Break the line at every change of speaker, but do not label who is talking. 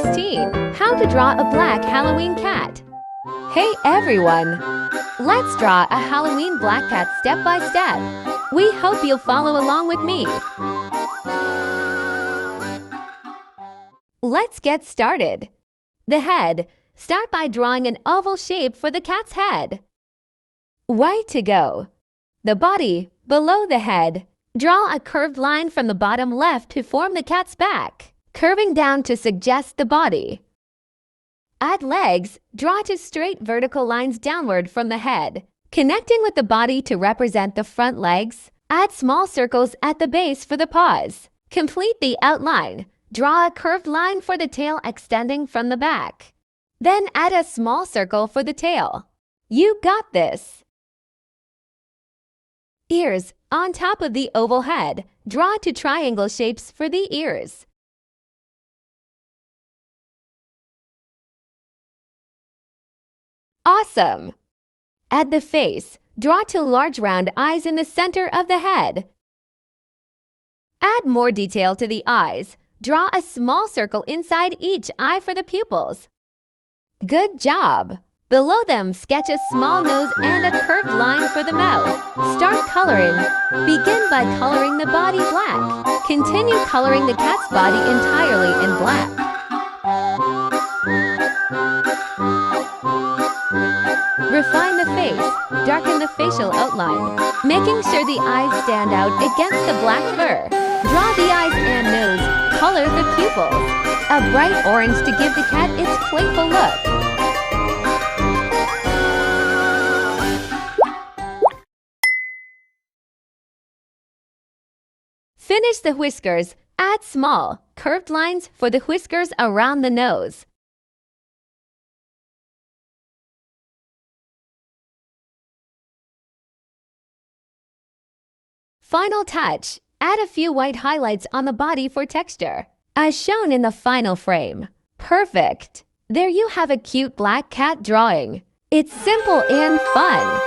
16. How to draw a black Halloween cat. Hey everyone! Let's draw a Halloween black cat step by step. We hope you'll follow along with me. Let's get started. The head. Start by drawing an oval shape for the cat's head. Way to go! The body. Below the head. Draw a curved line from the bottom left to form the cat's back, curving down to suggest the body. Add legs. Draw two straight vertical lines downward from the head, connecting with the body to represent the front legs. Add small circles at the base for the paws. Complete the outline. Draw a curved line for the tail extending from the back. Then add a small circle for the tail. You got this! Ears. On top of the oval head, draw two triangle shapes for the ears. Awesome! Add the face. Draw two large round eyes in the center of the head. Add more detail to the eyes. Draw a small circle inside each eye for the pupils. Good job! Below them, sketch a small nose and a curved line for the mouth. Start coloring. Begin by coloring the body black. Continue coloring the cat's body entirely in black. Refine the face. Darken the facial outline, making sure the eyes stand out against the black fur. Draw the eyes and nose. Color the pupils. A bright orange to give the cat its playful look. Finish the whiskers. Add small, curved lines for the whiskers around the nose. Final touch. Add a few white highlights on the body for texture, as shown in the final frame. Perfect! There you have a cute black cat drawing. It's simple and fun.